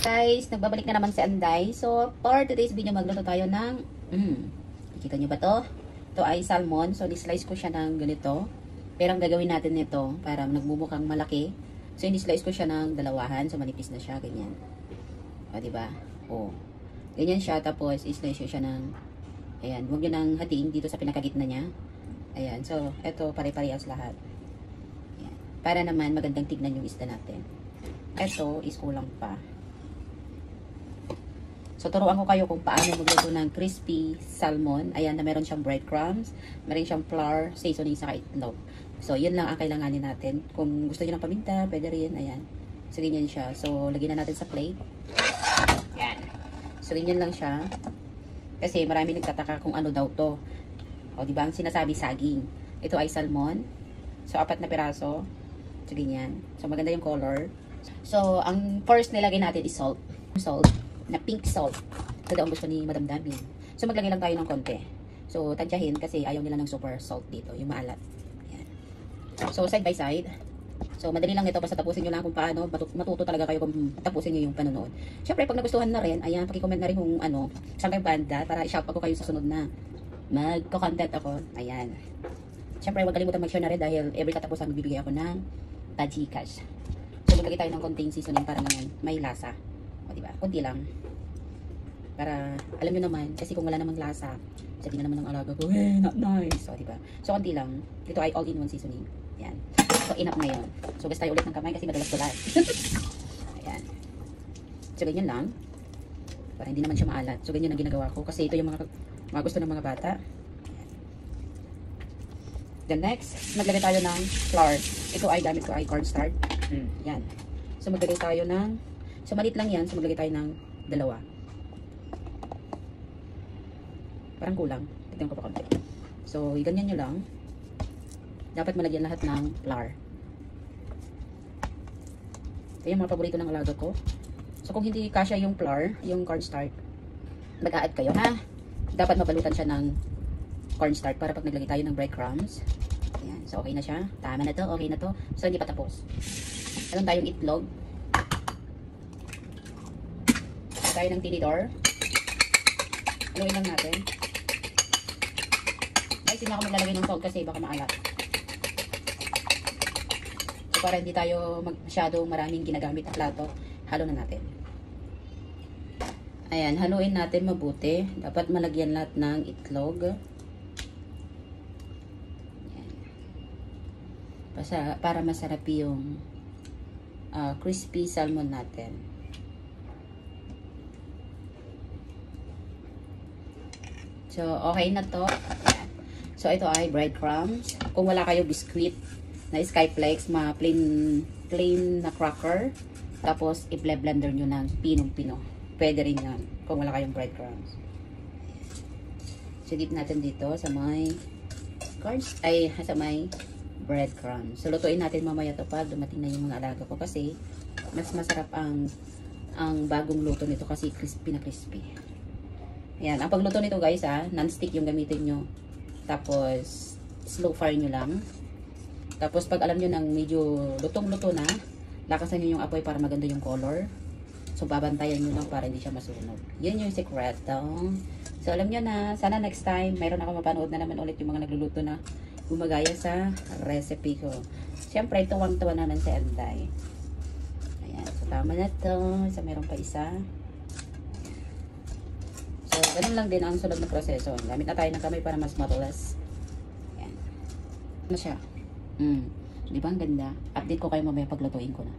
Guys, nagbabalik na naman si Anday. So, for today's video, magluto tayo ng nakita nyo ba to? Ito ay salmon. So, ni-slice ko siya ng ganito. Pero ang gagawin natin nito, para nagbumukhang malaki. So, ni-slice ko siya ng dalawahan. So, manipis na siya. Ganyan. O, diba? O. Ganyan siya. Tapos, i-slice ko siya ng ayan. Huwag nyo nang hatiin dito sa pinakagitna niya. Ayan. So, ito, pare-parehas lahat. Ayan. Para naman, magandang tignan yung isda natin. Ito is kulang pa. So, turuan ko kayo kung paano magluto ng crispy salmon. Ayan, na meron siyang breadcrumbs, meron siyang flour, seasoning, saka itlog. So, yun lang ang kailanganin natin. Kung gusto niyo ng paminta, pwede rin. Ayan. So, ganyan siya. So, lagyan na natin sa plate. Ayan. So, ganyan lang siya. Kasi marami nagtataka kung ano daw to. O, diba? Ang sinasabi, saging. Ito ay salmon. So, 4 na piraso. So, ganyan. So, maganda yung color. So, ang first nilagay natin is salt. Salt. Na pink salt. Ito daw ang gusto ni Madam Dami. So, maglagay lang tayo ng konti. So, tansyahin kasi ayaw nila ng super salt dito. Yung maalat. Ayan. So, side by side. So, madali lang ito. Basta tapusin nyo lang kung paano. Matuto talaga kayo kung tapusin nyo yung panonood. Siyempre, pag nagustuhan na rin, ayan, pakicomment na rin kung ano, saan kayo banda para i-shout ako kayo sa sunod na magko-content ako. Ayan. Siyempre, huwag kalimutan mag-share na rin dahil every katapusan magbibigay ako ng Gcash. So, maglagay tayo ng konting seasoning para naman may lasa. O, diba? Kunti lang. Para, alam nyo naman, kasi kung wala namang lasa, sabihin na naman ng alaga ko, not nice. O, diba? So, konti lang. Ito ay all-in-one seasoning. Ayan. So, enough na yun. So, gas tayo ulit ng kamay kasi madalas-dalas. Ayan. So, ganyan lang. Para hindi naman siya maalat. So, ganyan ang ginagawa ko. Kasi ito yung mga gusto ng mga bata. Ayan. Then next, maglagay tayo ng flour. Ito ay gamit ko ay cornstarch. Yan. So, maglagay tayo ng so, malit lang yan. So, maglagay tayo ng 2. Parang kulang. Tignan ko pa konti. So, ganyan nyo lang. Dapat malagyan lahat ng flour. Ito yung mga paborito ng alaga ko. So, kung hindi kasya yung flour, yung cornstarch, mag-a-add kayo, ha? Dapat mabalutan siya ng cornstarch para pag naglagay tayo ng breadcrumbs. Ayan. So, okay na siya. Tama na to. Okay na to. So, hindi pa tapos. Meron tayong itlog. Tayo ng tinidor. Haluin lang natin. Guys, hindi ako maglalagay ng salt kasi baka maalat. So, para hindi tayo masyadong maraming ginagamit na plato, halo na natin. Ayan, haluin natin mabuti. Dapat malagyan lahat ng itlog. Ayan. Para masarap yung crispy salmon natin. So, okay na to. Ayan. So, ito ay breadcrumbs. Kung wala kayo biscuit na skyflakes, plain na cracker, tapos i-blender nyo ng pinong-pino. Pwede rin yan kung wala kayong breadcrumbs. So, dip natin dito sa may sa may breadcrumbs. So, lutuin natin mamaya to pag dumating na yung mga alaga ko kasi mas masarap ang bagong luto nito kasi crispy na crispy. Ayan, ang pagluto nito guys non-stick yung gamitin nyo. Tapos, slow fire nyo lang. Tapos, pag alam nyo nang medyo lutong-luto na, lakasan nyo yung apoy para maganda yung color. So, babantayan nyo lang para hindi siya masunog. Yun yung secret. So, alam nyo na, sana next time, mayroon ako mapanood na naman ulit yung mga nagluluto na gumagaya sa recipe ko. Siyempre, tuwang-tuwa naman si Anday. Ayan, so tama na to. So, mayroon pa isa. So, ganun lang din ang sunod na proseso. Gamit na tayo ng kamay para mas matulas. Ayan. Ano siya? Di ba ang ganda? Update ko kayo mamaya paglutuin ko na.